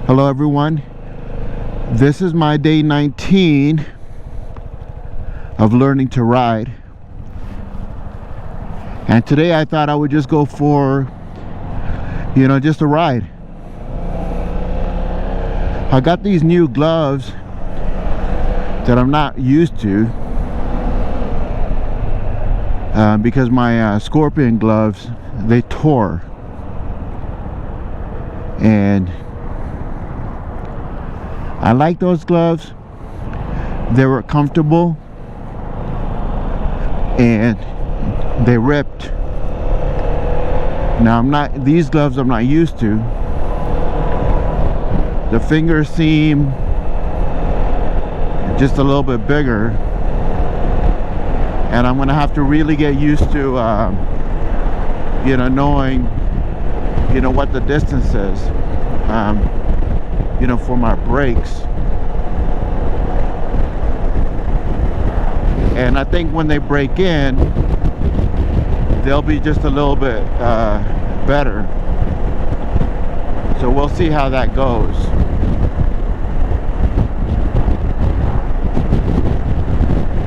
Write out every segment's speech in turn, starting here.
Hello everyone, this is my day 19 of learning to ride, and today I thought I would just go for just a ride. I got these new gloves that I'm not used to because my Scorpion gloves, they tore, and I like those gloves. They were comfortable and they ripped. Now these gloves I'm not used to. The fingers seem just a little bit bigger, and I'm gonna have to really get used to knowing what the distance is for my brakes. And I think when they break in, they'll be just a little bit better. So we'll see how that goes.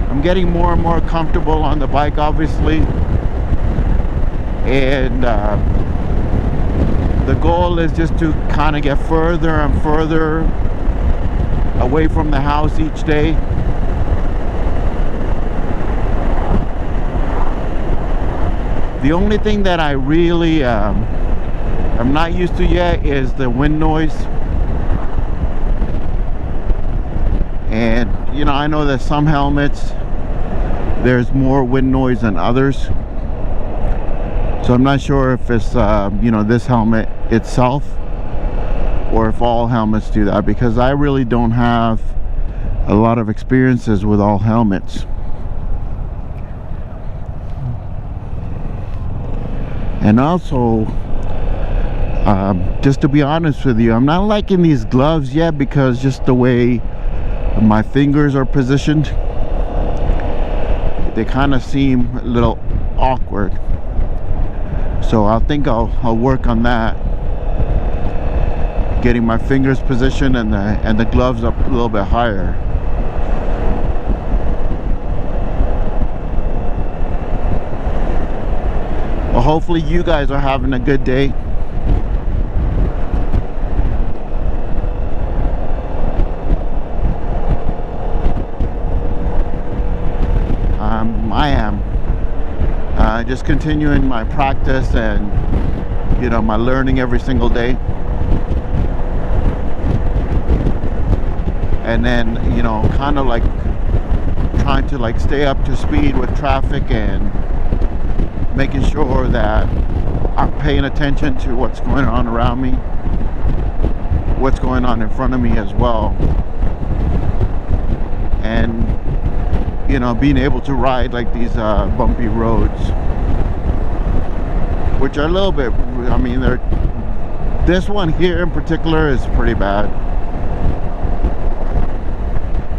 I'm getting more and more comfortable on the bike, obviously, and the goal is just to kind of get further and further away from the house each day. The only thing that I really I'm not used to yet is the wind noise. And I know that some helmets there's more wind noise than others, so I'm not sure if it's this helmet itself or if all helmets do that, because I really don't have a lot of experiences with all helmets. And also, just to be honest with you, I'm not liking these gloves yet, because just the way my fingers are positioned, they kind of seem a little awkward. So I think I'll work on that, getting my fingers positioned and the gloves up a little bit higher. Well, hopefully you guys are having a good day. I am just continuing my practice and my learning every single day, and then kind of like trying to stay up to speed with traffic and making sure that I'm paying attention to what's going on around me, what's going on in front of me as well, and being able to ride like these bumpy roads, which are a little bit, this one here in particular is pretty bad.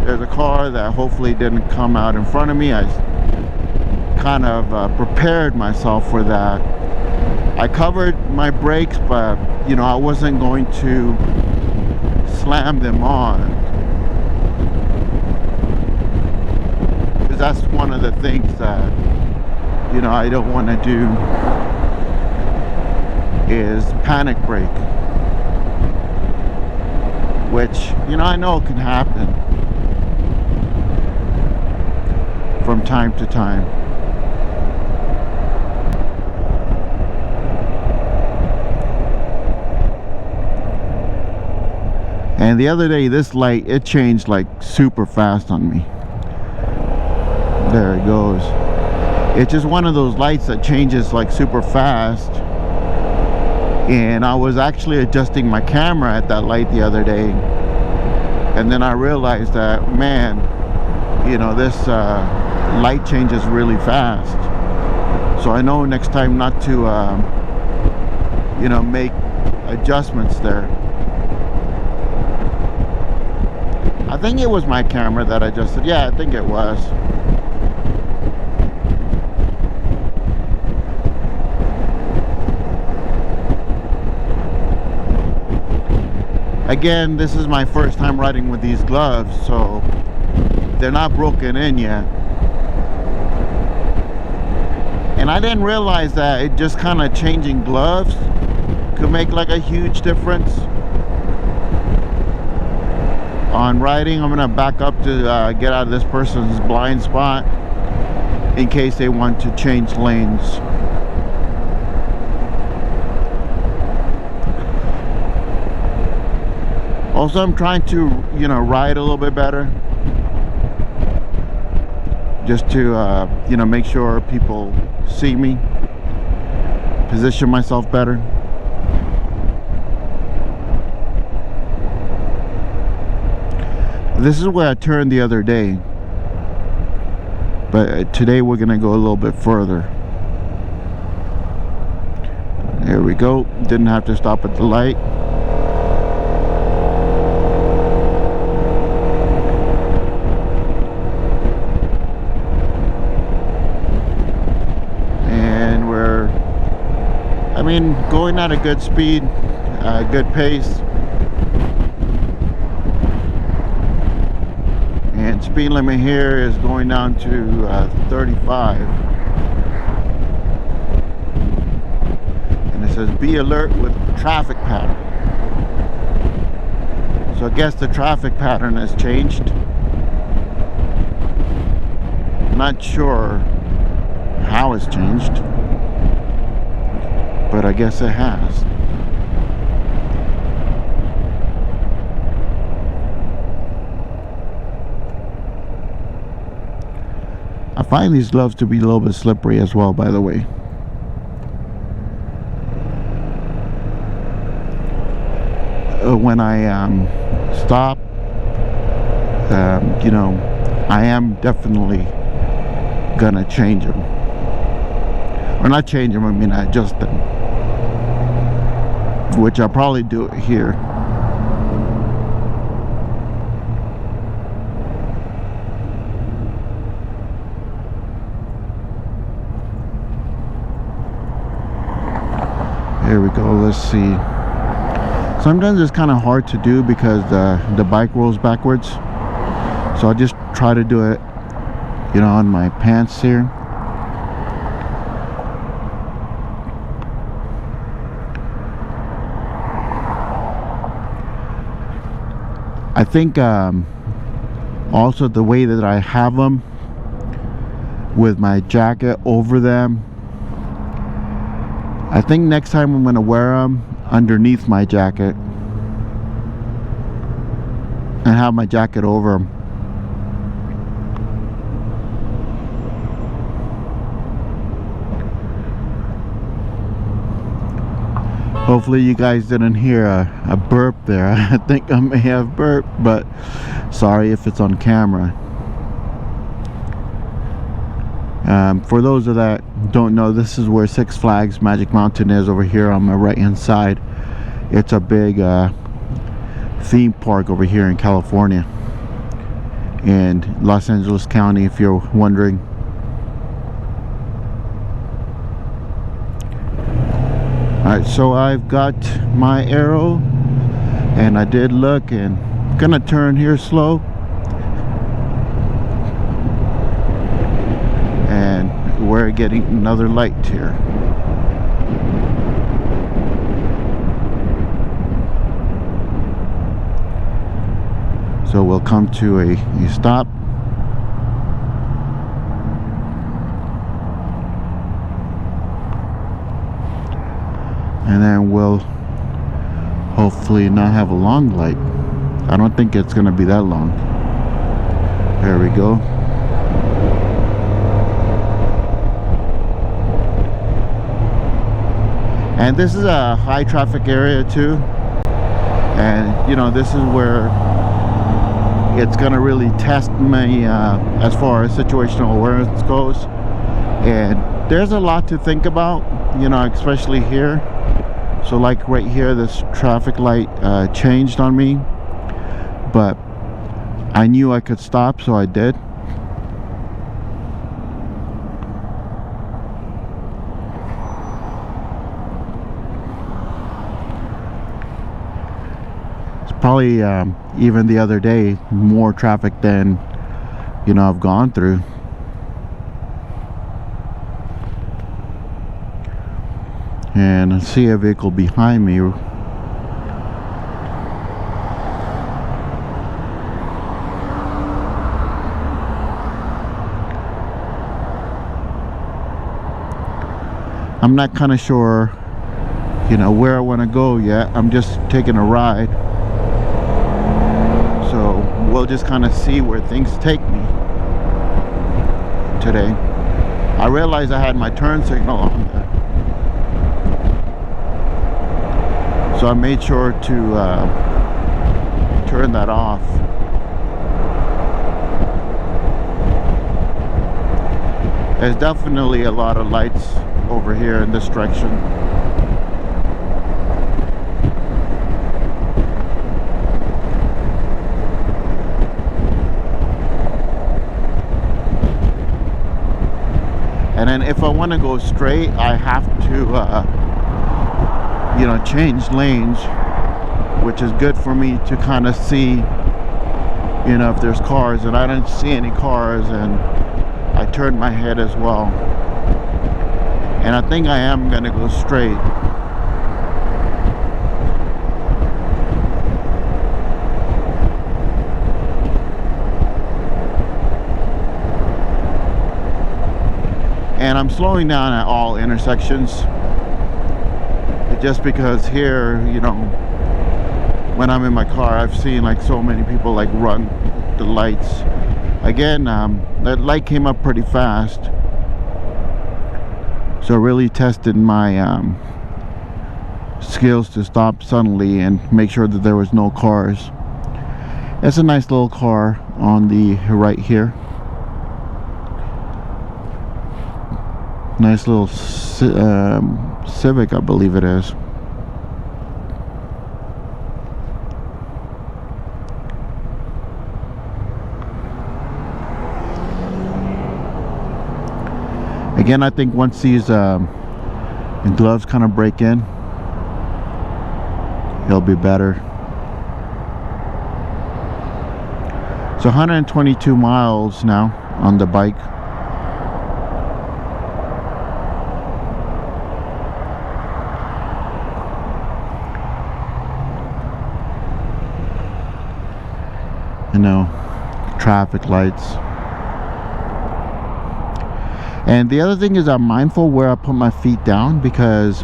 There's a car that hopefully didn't come out in front of me. I kind of prepared myself for that. I covered my brakes, but I wasn't going to slam them on, because that's one of the things that I don't want to do, is panic brake, which I know can happen from time to time. And the other day, this light, it changed like super fast on me. There it goes. It's just one of those lights that changes like super fast. And I was actually adjusting my camera at that light the other day, and then I realized that, man, this light changes really fast. So I know next time not to make adjustments there. I think it was my camera that adjusted. Yeah, I think it was. Again, this is my first time riding with these gloves, so they're not broken in yet. And I didn't realize that it just kind of changing gloves could make like a huge difference on riding. I'm gonna back up to get out of this person's blind spot in case they want to change lanes. Also, I'm trying to, ride a little bit better, just to, make sure people see me, position myself better. This is where I turned the other day, but today we're gonna go a little bit further. There we go. Didn't have to stop at the light. Going at a good speed, good pace, and speed limit here is going down to 35, and it says be alert with traffic pattern. So I guess the traffic pattern has changed. Not sure how it's changed, but I guess it has. I find these gloves to be a little bit slippery as well, by the way. When I stop, I am definitely gonna change them. Or not change them, I adjust them. Which I'll probably do it here. Here we go. Let's see. Sometimes it's kind of hard to do because the bike rolls backwards. So I'll just try to do it, on my pants here. I think also the way that I have them with my jacket over them, I think next time I'm going to wear them underneath my jacket and have my jacket over them. Hopefully you guys didn't hear a burp there. I think I may have burped, but sorry if it's on camera. For those of that don't know, this is where Six Flags Magic Mountain is, over here on my right hand side. It's a big theme park over here in California, in Los Angeles County, if you're wondering. Alright, so I've got my arrow, and I did look, and gonna turn here slow, and we're getting another light here. So we'll come to a stop. And then we'll hopefully not have a long light. I don't think it's gonna be that long. There we go. And this is a high traffic area too. And this is where it's gonna really test me as far as situational awareness goes. And there's a lot to think about, especially here. So like right here, this traffic light changed on me, but I knew I could stop, so I did. Probably even the other day, more traffic than I've gone through. And I see a vehicle behind me. I'm not kind of sure, where I want to go yet. I'm just taking a ride. So we'll just kind of see where things take me today. I realized I had my turn signal on there. So I made sure to turn that off. There's definitely a lot of lights over here in this direction. And then if I want to go straight, I have to change lanes, which is good for me to kind of see if there's cars, and I didn't see any cars, and I turned my head as well. And I think I am going to go straight. And I'm slowing down at all intersections, just because here, when I'm in my car, I've seen like so many people like run the lights. Again, that light came up pretty fast, so really tested my skills to stop suddenly and make sure that there was no cars. It's a nice little car on the right here. Nice little Civic, I believe it is. Again, I think once these gloves kind of break in, it'll be better. So 122 miles now on the bike. Traffic lights. And the other thing is, I'm mindful where I put my feet down, because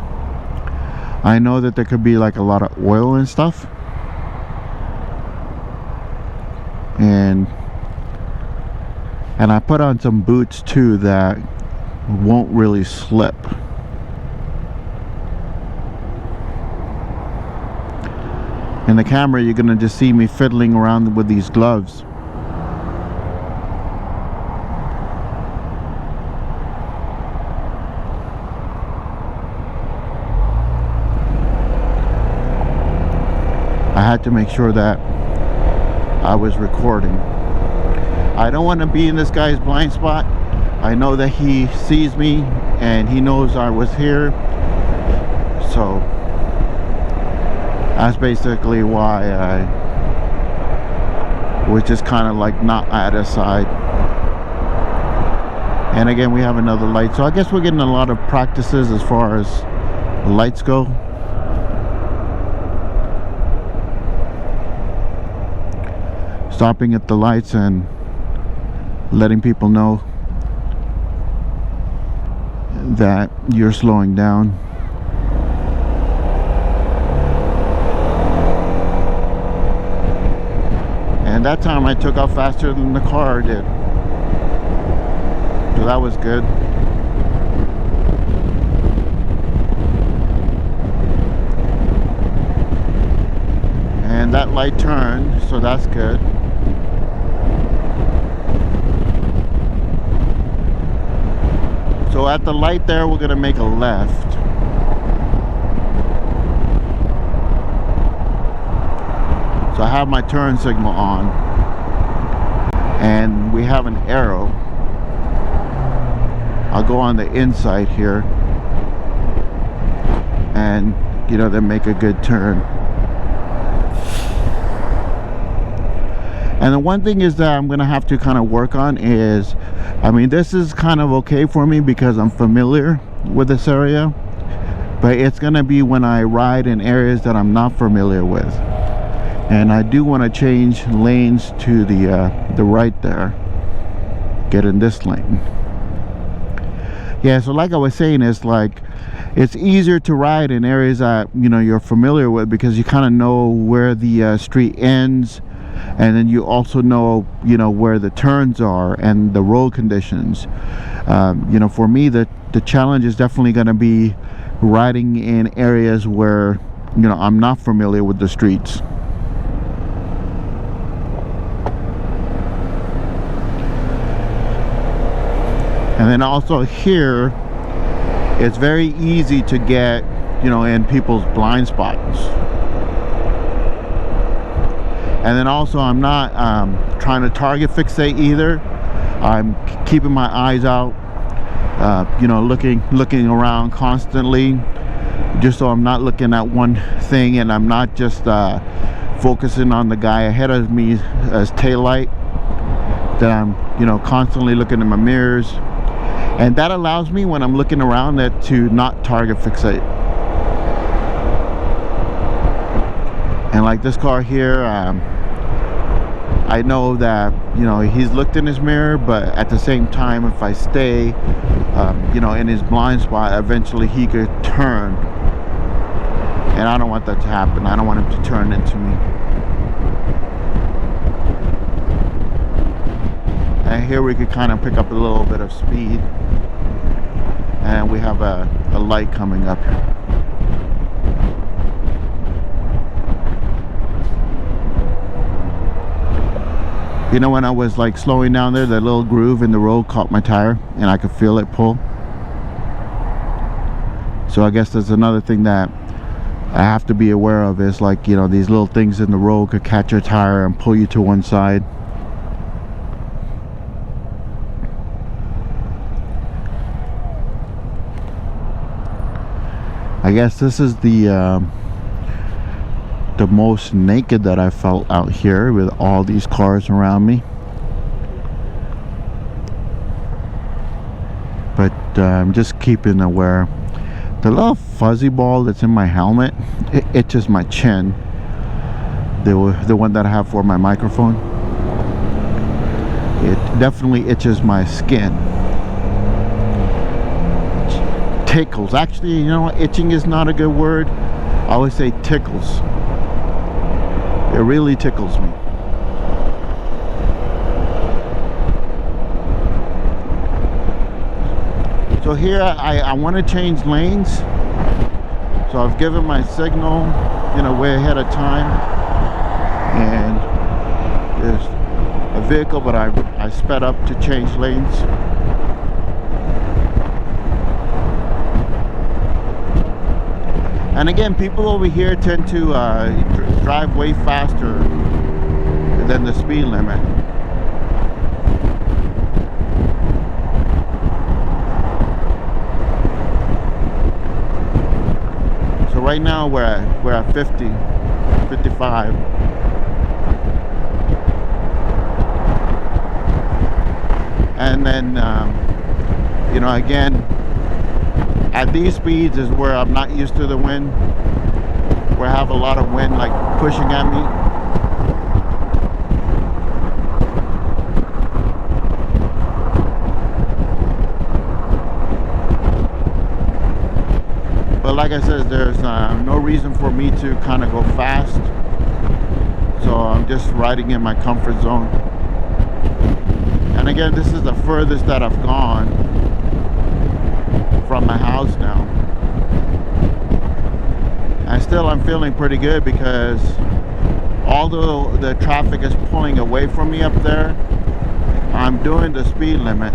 I know that there could be like a lot of oil and stuff, and I put on some boots too that won't really slip. In the camera, you're gonna just see me fiddling around with these gloves. I had to make sure that I was recording. I don't want to be in this guy's blind spot. I know that he sees me and he knows I was here, so that's basically why I was just kind of like not at his side. And again, we have another light, so I guess we're getting a lot of practices as far as the lights go. Stopping at the lights and letting people know that you're slowing down. And that time I took off faster than the car did, so that was good. And that light turned, so that's good. So at the light there, we're gonna make a left. So I have my turn signal on, and we have an arrow. I'll go on the inside here and then make a good turn. And the one thing is that I'm gonna have to kind of work on is, I mean, this is kind of okay for me because I'm familiar with this area, but it's gonna be when I ride in areas that I'm not familiar with. And I do want to change lanes to the right there, get in this lane. Yeah, so like I was saying, it's like it's easier to ride in areas that, you know, you're familiar with, because you kind of know where the street ends, and then you also know, you know, where the turns are and the road conditions. You know, for me, the challenge is definitely going to be riding in areas where, you know, I'm not familiar with the streets. And then also here, it's very easy to get, you know, in people's blind spots. And then also, I'm not trying to target fixate either. I'm keeping my eyes out, you know, looking around constantly, just so I'm not looking at one thing, and I'm not just focusing on the guy ahead of me as taillight. That I'm, you know, constantly looking in my mirrors. And that allows me, when I'm looking around, that to not target fixate. And like this car here, I know that, you know, he's looked in his mirror, but at the same time, if I stay, you know, in his blind spot, eventually he could turn. And I don't want that to happen. I don't want him to turn into me. And here we could kind of pick up a little bit of speed. And we have a light coming up. You know, when I was like slowing down there, that little groove in the road caught my tire and I could feel it pull. So I guess that's another thing that I have to be aware of, is like, you know, these little things in the road could catch your tire and pull you to one side. I guess this is the most naked that I felt out here with all these cars around me. But I'm just keeping aware. The little fuzzy ball that's in my helmet, it itches my chin. The one that I have for my microphone. It definitely itches my skin. Tickles. Actually, you know, itching is not a good word. I always say tickles. It really tickles me. So here I want to change lanes. So I've given my signal, you know, way ahead of time. And there's a vehicle, but I sped up to change lanes. And again, people over here tend to drive way faster than the speed limit. So right now we're at 50, 55. And then, you know, again, at these speeds is where I'm not used to the wind, where I have a lot of wind like pushing at me. But like I said, there's no reason for me to kind of go fast. So I'm just riding in my comfort zone. And again, this is the furthest that I've gone from my house now. And still I'm feeling pretty good, because although the traffic is pulling away from me up there, I'm doing the speed limit.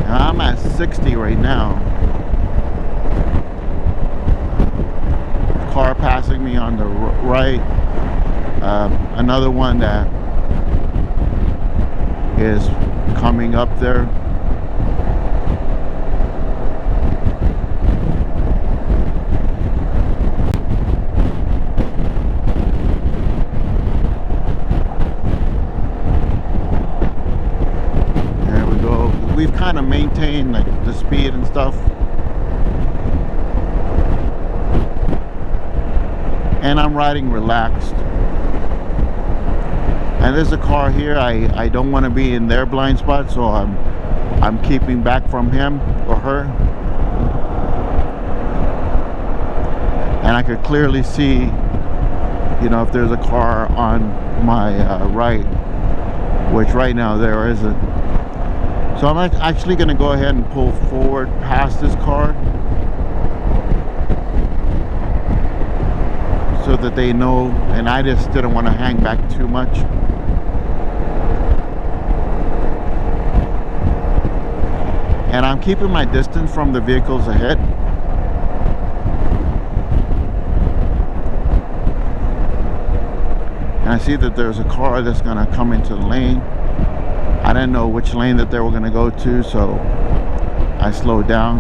And I'm at 60 right now. Car passing me on the right, another one that is coming up there. we've kind of maintained like the speed and stuff. And I'm riding relaxed. And there's a car here. I don't want to be in their blind spot, so I'm keeping back from him or her. And I could clearly see, you know, if there's a car on my right, which right now there isn't. So I'm actually going to go ahead and pull forward past this car so that they know, and I just didn't want to hang back too much. And I'm keeping my distance from the vehicles ahead. And I see that there's a car that's going to come into the lane. I didn't know which lane that they were going to go to, so I slowed down.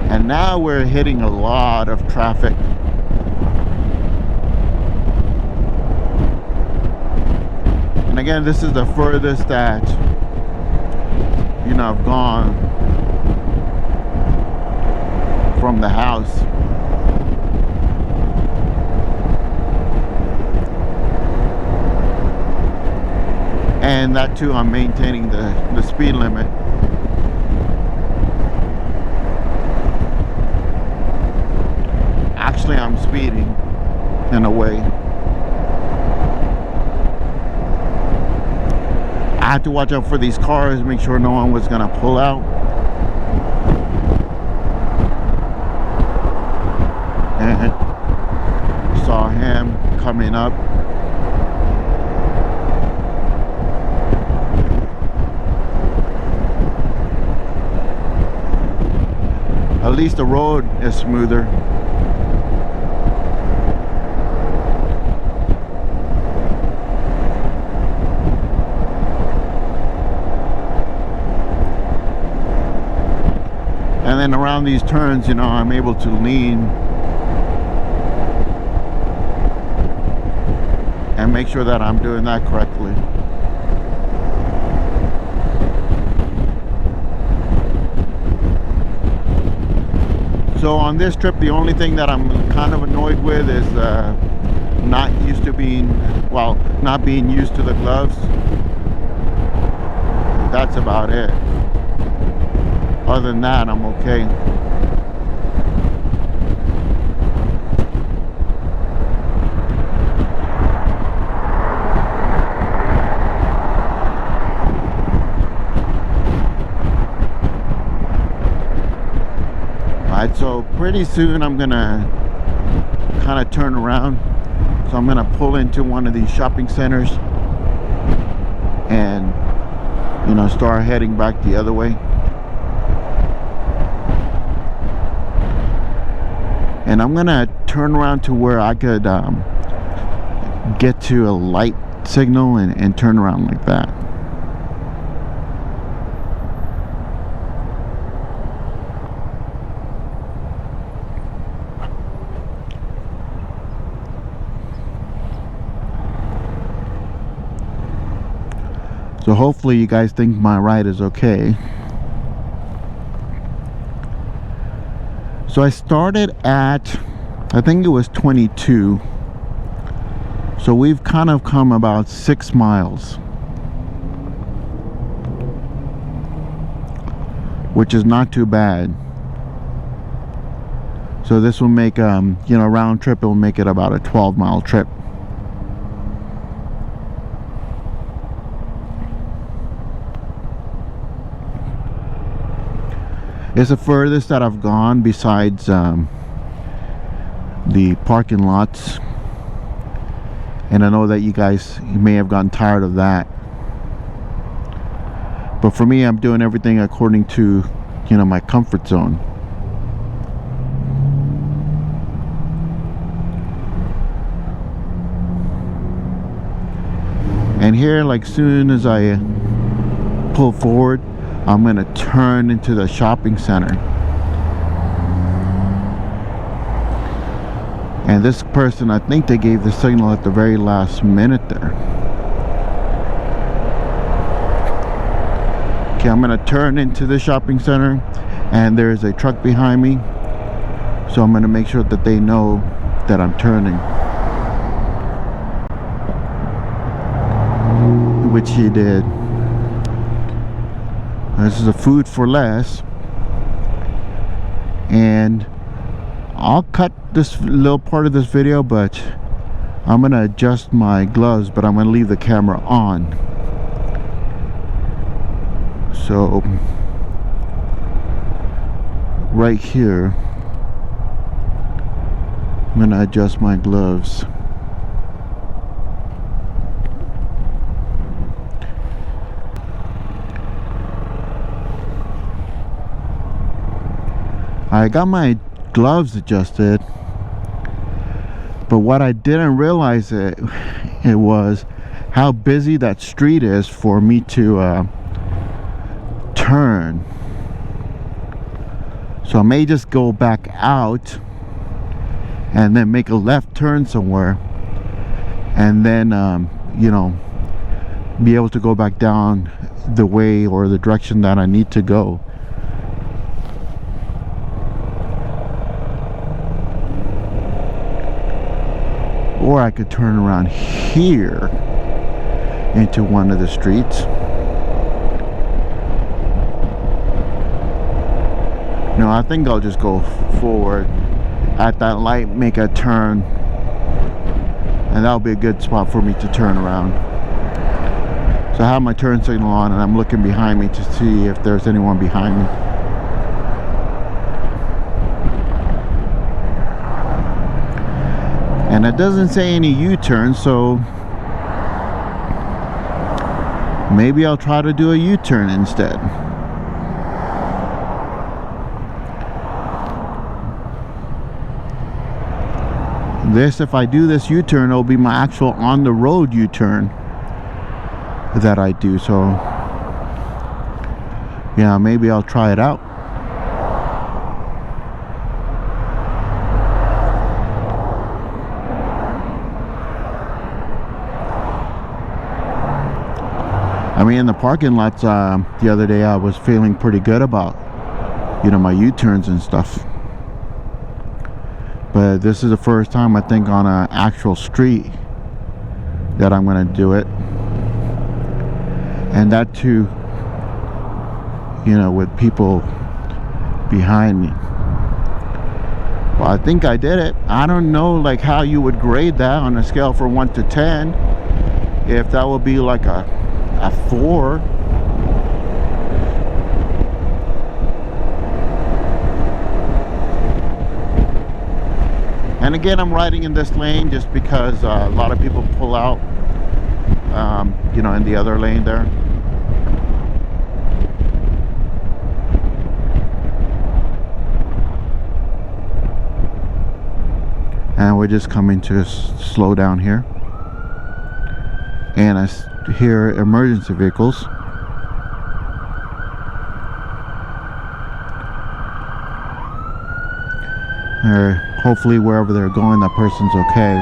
And now we're hitting a lot of traffic. And again, this is the furthest that, you know, I've gone from the house. And that too, I'm maintaining the speed limit. Actually, I'm speeding in a way. I had to watch out for these cars, make sure no one was gonna pull out. And saw him coming up. At least the road is smoother. And then around these turns, you know, I'm able to lean and make sure that I'm doing that correctly. So on this trip, the only thing that I'm kind of annoyed with is not being used to the gloves. That's about it. Other than that, I'm okay. Alright, so pretty soon I'm gonna kind of turn around. So I'm gonna pull into one of these shopping centers and, you know, start heading back the other way. And I'm gonna turn around to where I could get to a light signal and turn around like that. So hopefully you guys think my ride is okay. So I started at, I think it was 22. So we've kind of come about 6 miles, which is not too bad. So this will make, you know, round trip, it will make it about a 12-mile trip. It's the furthest that I've gone besides the parking lots. And I know that you guys may have gotten tired of that. But for me, I'm doing everything according to, you know, my comfort zone. And here, like, soon as I pull forward, I'm gonna turn into the shopping center. And this person, I think they gave the signal at the very last minute there. Okay, I'm gonna turn into the shopping center, and there's a truck behind me, so I'm gonna make sure that they know that I'm turning, which he did. This is a food for less, and I'll cut this little part of this video, but I'm gonna adjust my gloves, but I'm gonna leave the camera on. So right here, I'm gonna adjust my gloves. I got my gloves adjusted, but what I didn't realize it was how busy that street is for me to turn. So I may just go back out and then make a left turn somewhere, and then you know, be able to go back down the way or the direction that I need to go. Or I could turn around here into one of the streets. No, I think I'll just go forward at that light, make a turn, and that'll be a good spot for me to turn around. So I have my turn signal on, and I'm looking behind me to see if there's anyone behind me. And it doesn't say any U-turn, so maybe I'll try to do a U-turn instead. This, if I do this U-turn, it'll be my actual on-the-road U-turn that I do. So yeah, maybe I'll try it out. I mean, in the parking lots the other day, I was feeling pretty good about, you know, my U-turns and stuff. But this is the first time, I think, on an actual street that I'm going to do it. And that too, you know, with people behind me. Well, I think I did it. I don't know, like, how you would grade that on a scale from 1 to 10. If that would be like a 4. And again, I'm riding in this lane just because a lot of people pull out, you know, in the other lane there. And we're just coming to a slow down here. And I hear emergency vehicles. Hopefully wherever they're going, that person's okay.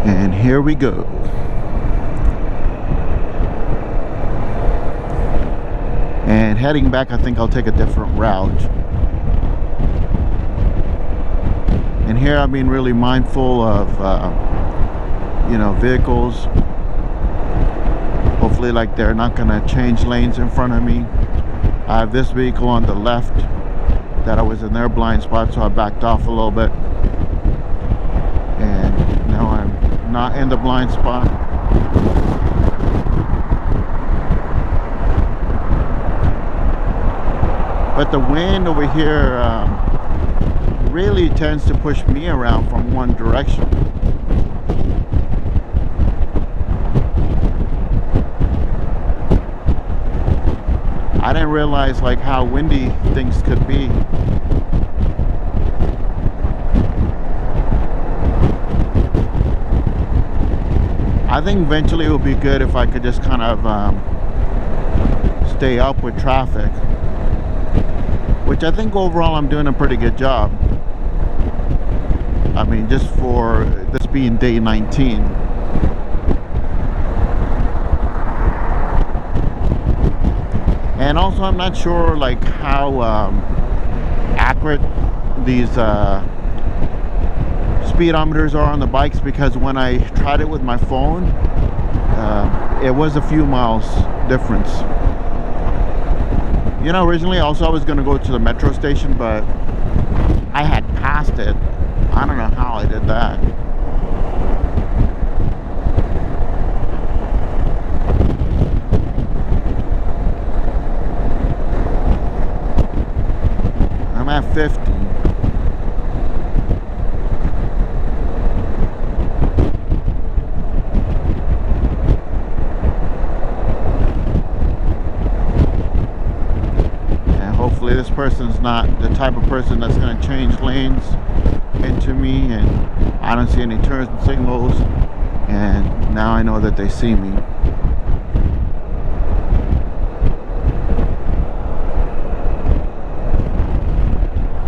And here we go. And heading back, I think I'll take a different route. And here I'm being really mindful of, you know, vehicles. Hopefully, like, they're not gonna change lanes in front of me. I have this vehicle on the left that I was in their blind spot, so I backed off a little bit. And now I'm not in the blind spot. But the wind over here really tends to push me around from one direction. I didn't realize, like, how windy things could be. I think eventually it would be good if I could just kind of stay up with traffic, which I think overall I'm doing a pretty good job. I mean, just for this being day 19. And also, I'm not sure like how accurate these speedometers are on the bikes, because when I tried it with my phone, it was a few miles difference. You know, originally also I was going to go to the metro station, but I had passed it. I don't know how I did that. I'm at 50. And hopefully this person's not the type of person that's going to change lanes into me, and I don't see any turn signals, and now I know that they see me.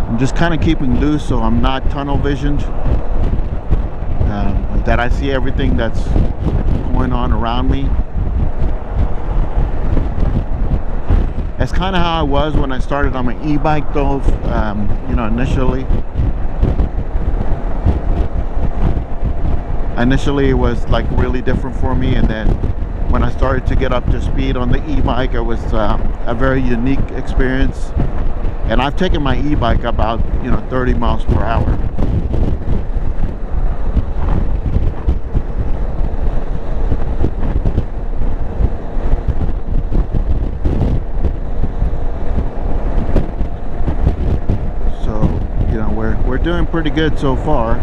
I'm just kind of keeping loose so I'm not tunnel visioned, that I see everything that's going on around me. That's kind of how I was when I started on my e-bike though, you know, initially it was like really different for me, and then when I started to get up to speed on the e-bike, it was a very unique experience. And I've taken my e-bike about, you know, 30 miles per hour. So, you know, we're doing pretty good so far.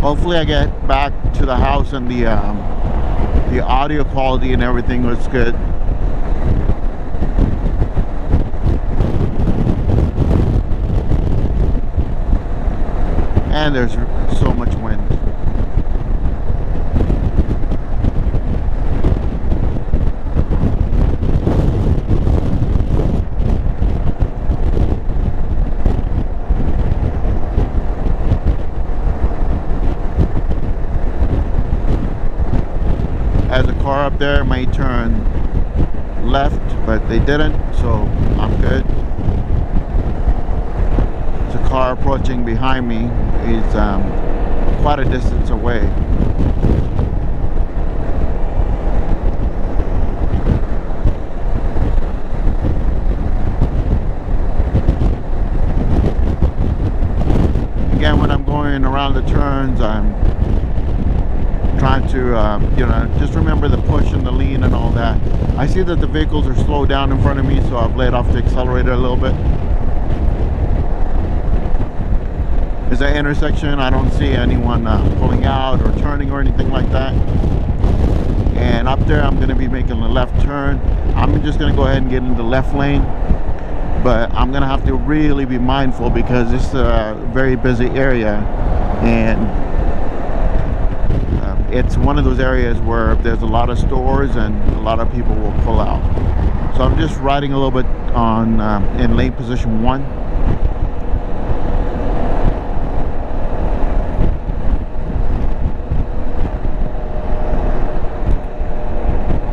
Hopefully I get back to the house and the audio quality and everything was good. And there's so much wind. As a car up there might turn left, but they didn't, so I'm good. It's a car approaching behind me. He's quite a distance away. Again, when I'm going around the turns, I'm trying to you know, just remember the push and the lean and all that. I see that the vehicles are slowed down in front of me, so I've laid off the accelerator a little bit. There's an intersection, I don't see anyone pulling out or turning or anything like that. And up there I'm going to be making a left turn. I'm just going to go ahead and get into the left lane, but I'm going to have to really be mindful because it's a very busy area, and it's one of those areas where there's a lot of stores and a lot of people will pull out. So I'm just riding a little bit on in lane position 1.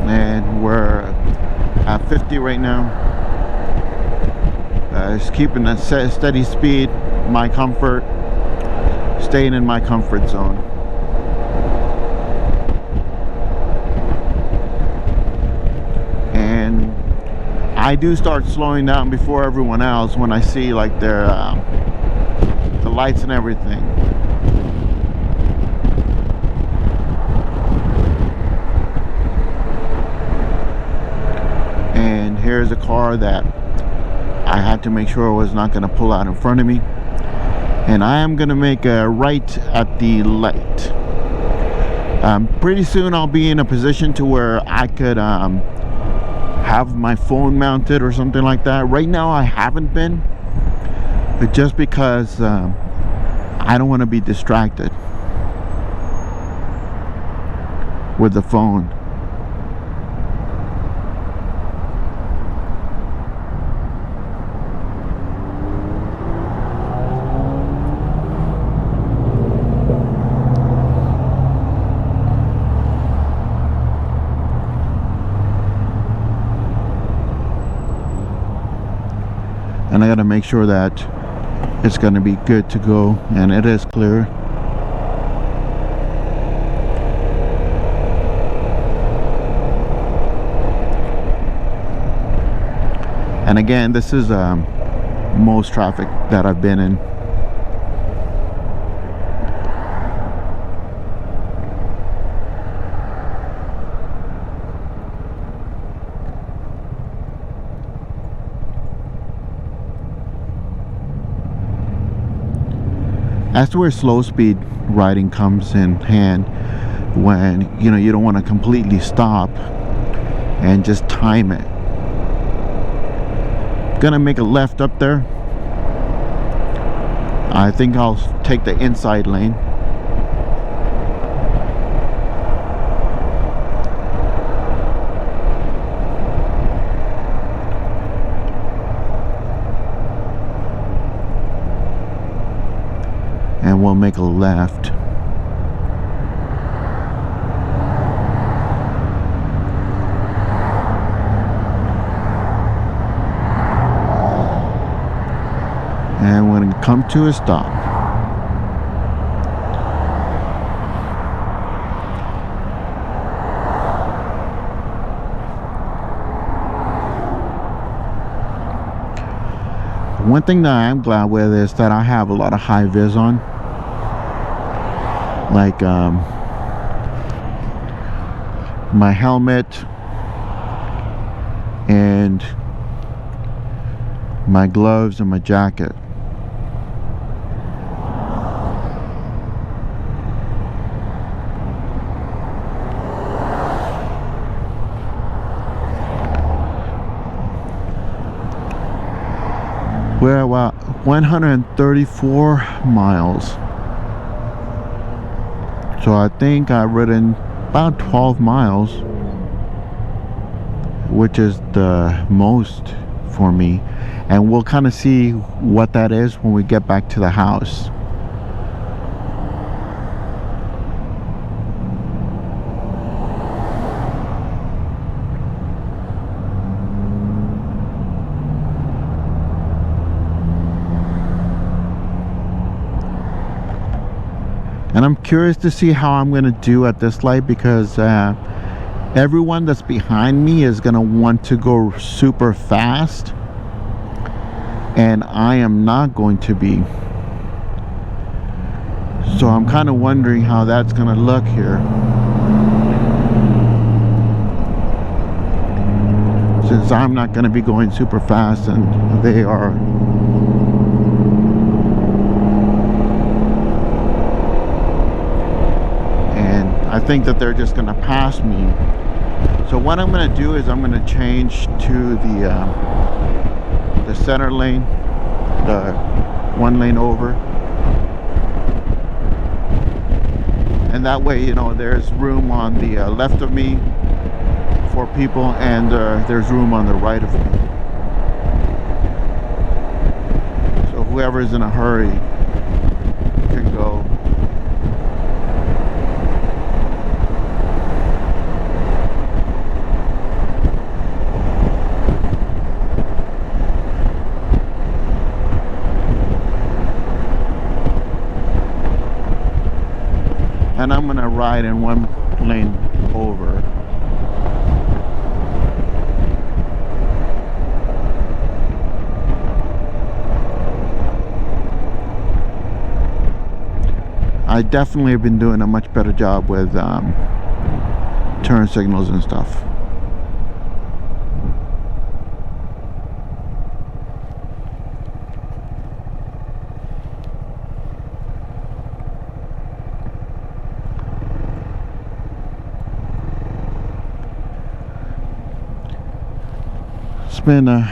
And we're at 50 right now. Just keeping a steady speed, my comfort, staying in my comfort zone. I do start slowing down before everyone else when I see like their the lights and everything. And here's a car that I had to make sure was not going to pull out in front of me, and I am going to make a right at the light. Pretty soon I'll be in a position to where I could have my phone mounted or something like that. Right now I haven't been, but just because I don't want to be distracted. with the phone. And I gotta make sure that it's gonna be good to go, and it is clear. And again, this is most traffic that I've been in. That's where slow speed riding comes in hand, when you don't want to completely stop and just time it. Gonna make a left up there. I think I'll take the inside lane. And we'll make a left. And we're going to come to a stop. One thing that I'm glad with is that I have a lot of high vis on. Like my helmet and my gloves and my jacket. We're about 134 miles. So I think I've ridden about 12 miles, which is the most for me. And we'll kind of see what that is when we get back to the house. And I'm curious to see how I'm going to do at this light, because everyone that's behind me is going to want to go super fast, and I am not going to be. So I'm kind of wondering how that's going to look here, since I'm not going to be going super fast and they are. I think that they're just going to pass me. So what I'm going to do is I'm going to change to the center lane, the one lane over, and that way there's room on the left of me for people, and there's room on the right of me. So whoever's in a hurry can go. And I'm gonna ride in one lane over. I definitely have been doing a much better job with turn signals and stuff. It's been an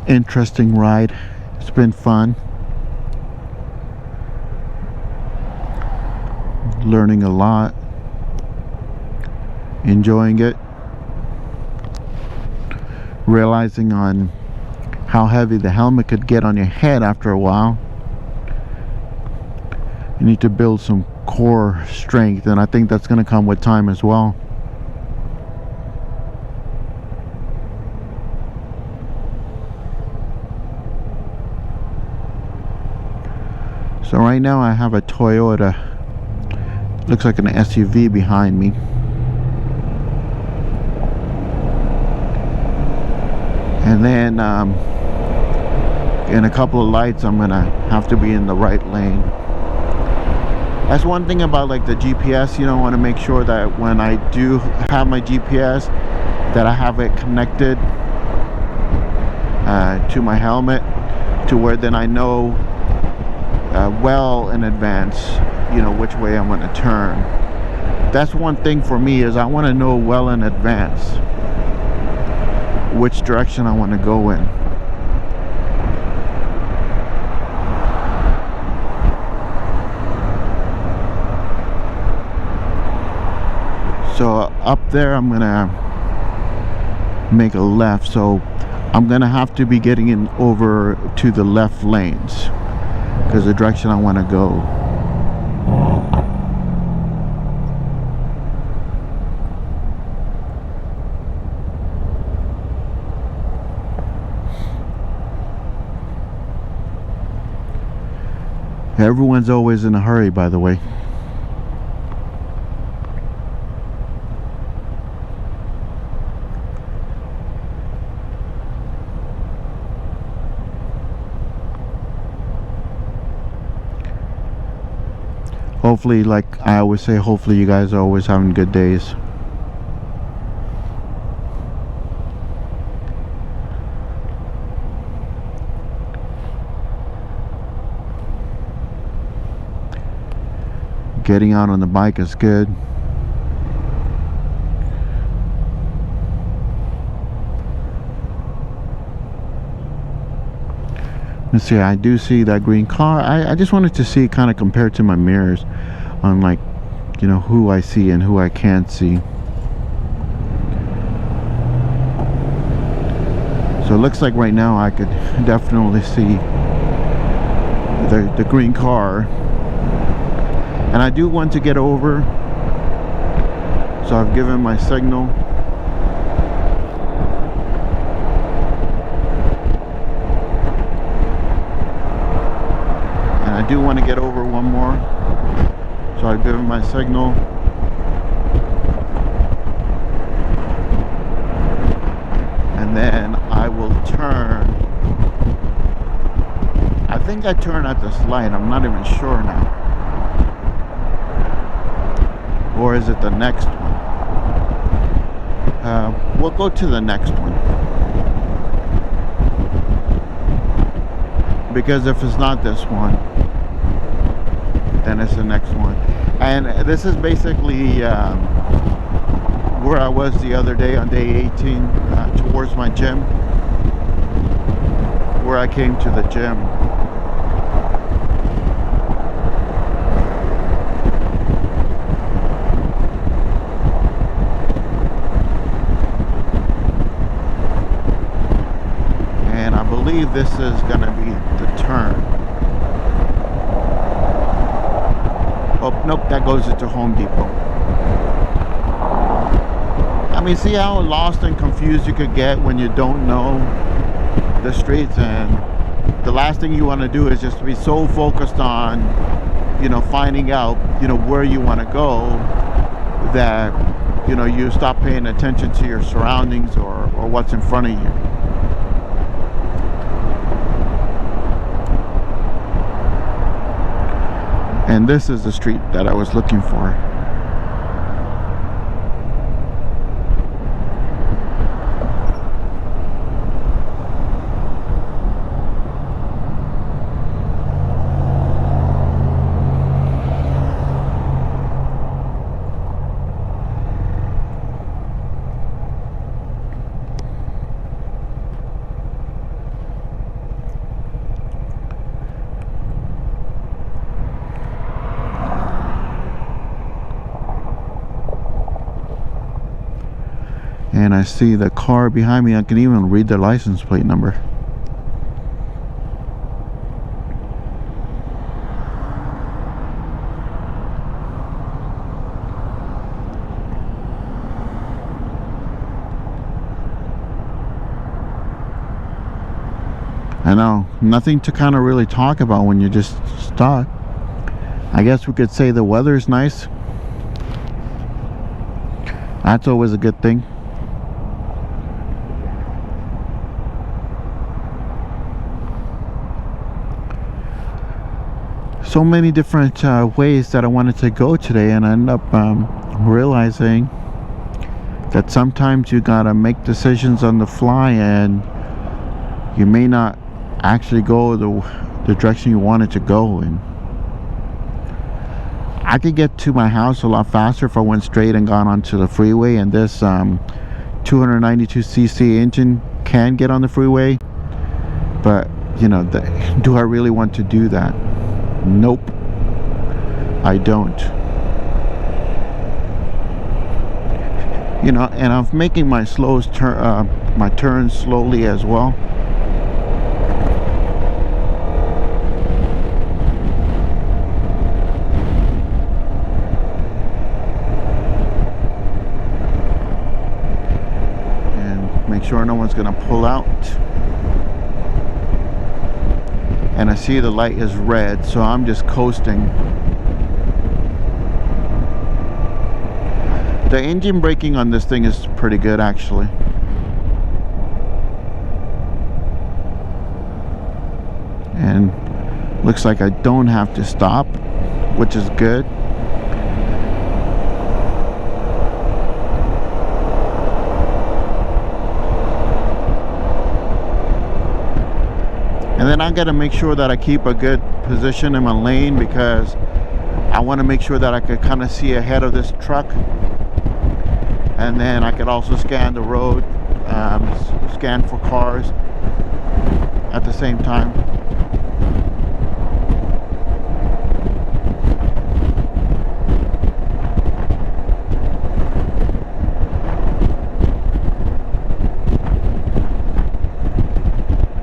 interesting ride. It's been fun. Learning a lot. enjoying it, realizing on how heavy the helmet could get on your head after a while. You need to build some core strength, and I think that's going to come with time as well. So right now I have a Toyota, looks like an SUV behind me. And then in a couple of lights I'm gonna have to be in the right lane. That's one thing about like the GPS, you don't want to make sure that when I do have my GPS that I have it connected to my helmet, to where then I know well in advance, you know, which way I'm going to turn. That's one thing for me, is I want to know well in advance which direction I want to go in. So up there I'm gonna make a left, so I'm gonna have to be getting in over to the left lanes because the direction I want to go. Everyone's always in a hurry, by the way. Hopefully, like I always say, hopefully you guys are always having good days. Getting out on the bike is good. Let's see, I do see that green car. I just wanted to see, kind of compared to my mirrors, on like, you know, who I see and who I can't see. So it looks like right now I could definitely see the green car. And I do want to get over, so I've given my signal. And I do want to get over one more, so I've given my signal. And then I will turn. I think I turn at this light, I'm not even sure now. Or is it the next one? We'll go to the next one. Because if it's not this one, then it's the next one. And this is basically where I was the other day on day 18, towards my gym. Where I came to the gym. I believe this is going to be the turn. Oh, nope, that goes into Home Depot. I mean, see how lost and confused you could get when you don't know the streets, and the last thing you want to do is just be so focused on, you know, finding out, you know, where you want to go, that, you know, you stop paying attention to your surroundings or what's in front of you. And this is the street that I was looking for. and I see the car behind me, I can even read the license plate number. I know, nothing to kind of really talk about when you're just stuck. I guess we could say the weather's nice. That's always a good thing. So many different ways that I wanted to go today, and I ended up realizing that sometimes you gotta make decisions on the fly, and you may not actually go the direction you wanted to go in. I could get to my house a lot faster if I went straight and got onto the freeway, and this 292cc engine can get on the freeway, but you know, do I really want to do that? Nope, I don't. You know, and I'm making my my turns slowly as well. Sure no one's gonna pull out. And I see the light is red, so I'm just coasting. The engine braking on this thing is pretty good, actually. And looks like I don't have to stop, which is good. And then I got to make sure that I keep a good position in my lane, because I want to make sure that I could kind of see ahead of this truck. And then I could also scan the road, scan for cars at the same time.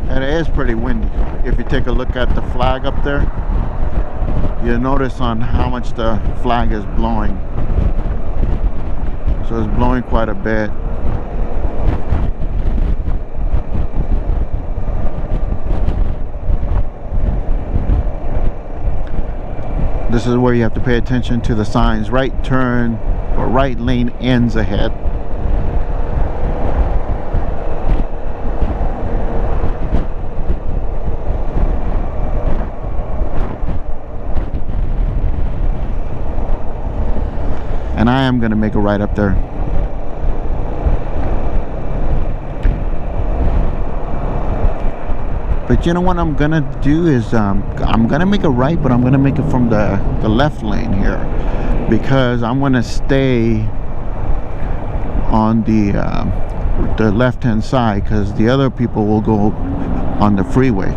And it is pretty windy. If you take a look at the flag up there, you'll notice on how much the flag is blowing. So it's blowing quite a bit. This is where you have to pay attention to the signs. Right turn or right lane ends ahead. And I am going to make a right up there. But you know what I'm going to do is I'm going to make a right, but I'm going to make it from the left lane here, because I'm going to stay on the left hand side, because the other people will go on the freeway.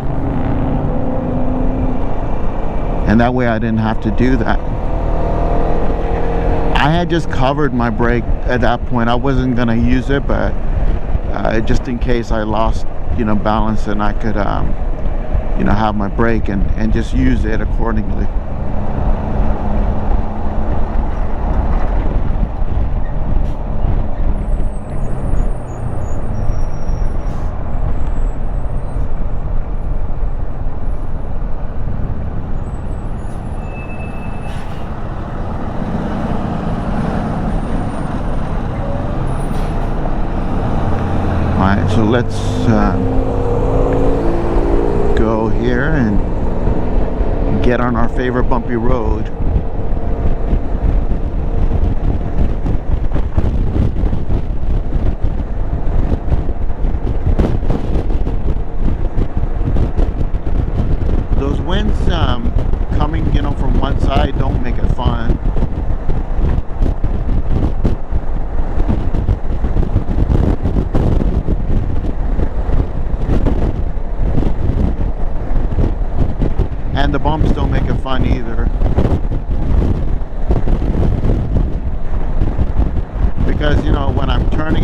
And that way I didn't have to do that. I had just covered my brake at that point. I wasn't gonna use it, but just in case I lost, you know, balance, and I could, you know, have my brake and just use it accordingly. Alright, so let's go here and get on our favorite bumpy road. Those winds coming, you know, from one side don't make it fun. And the bumps don't make it fun either. because, you know, when I'm turning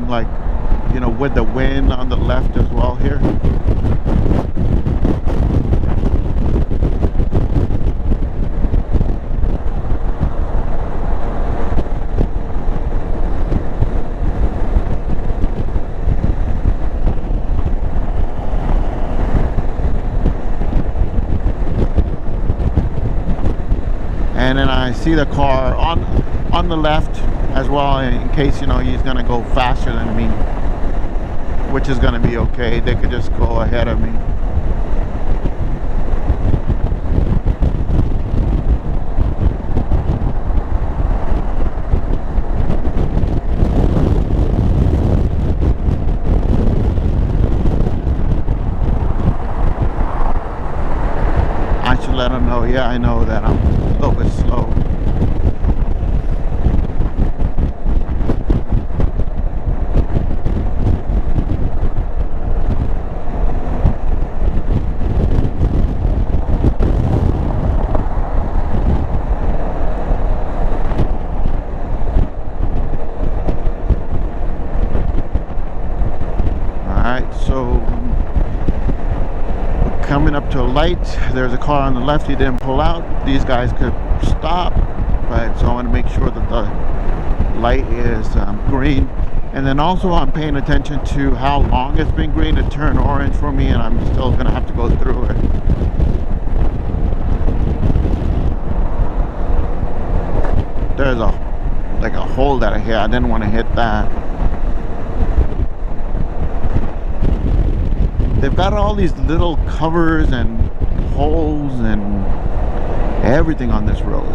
like, you know, with the wind on the left as well here. And then I see the car on the left as well, in case, you know, he's gonna go faster than me, which is gonna be okay. They could just go ahead of me. I should let him know, yeah, I know that I'm a little bit slow. Alright, so coming up to a light, there's a car on the left. He didn't pull out. These guys could stop, but so I want to make sure that the light is green. And then also I'm paying attention to how long it's been green to turn orange for me, and I'm still gonna have to go through it. There's like a hole that I hit. I didn't want to hit that. They've got all these little covers and holes and everything on this road.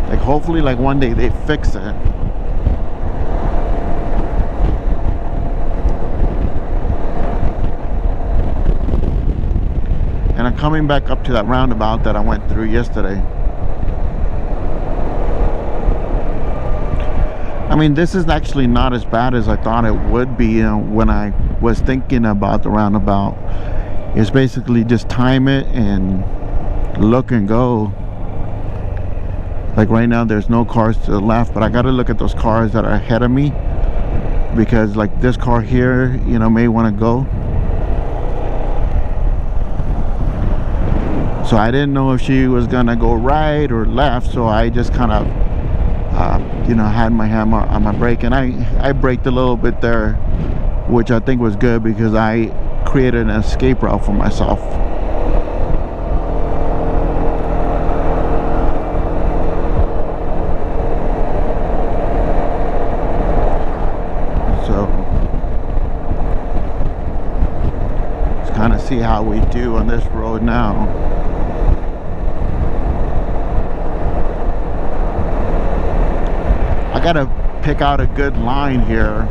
Like, hopefully, like, one day they fix it. And I'm coming back up to that roundabout that I went through yesterday. I mean, this is actually not as bad as I thought it would be, you know, when I was thinking about the roundabout. It's basically just time it and look and go. Like right now there's no cars to the left, but I got to look at those cars that are ahead of me, because like this car here, you know, may want to go. So I didn't know if she was gonna go right or left, so I just kind of you know, had my hand on my brake, and I braked a little bit there, which I think was good because I created an escape route for myself. So let's kind of see how we do on this road now. I gotta pick out a good line here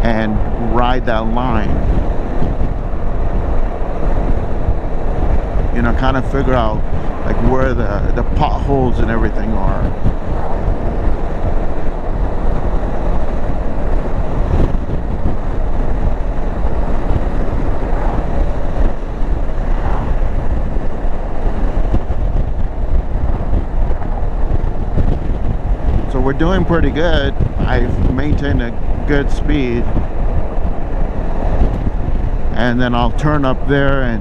and ride that line, you know, kind of figure out like where the potholes and everything are. So we're doing pretty good. I've maintained a good speed, and then I'll turn up there and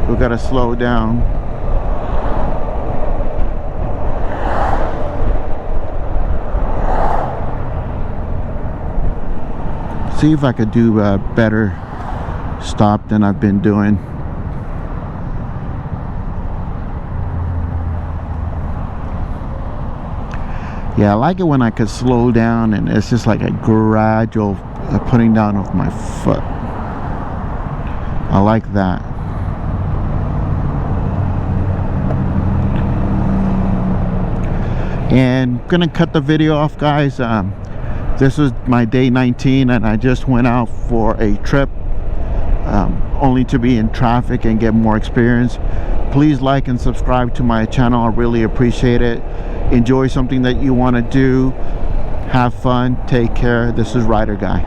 we gotta slow down. See if I could do a better stop than I've been doing. Yeah, I like it when I could slow down and it's just like a gradual putting down of my foot. I like that. And I'm gonna cut the video off, guys. This was my day 19 and I just went out for a trip, only to be in traffic and get more experience. Please like and subscribe to my channel. I really appreciate it. Enjoy something that you want to do. Have fun. Take care. This is RiderGuy.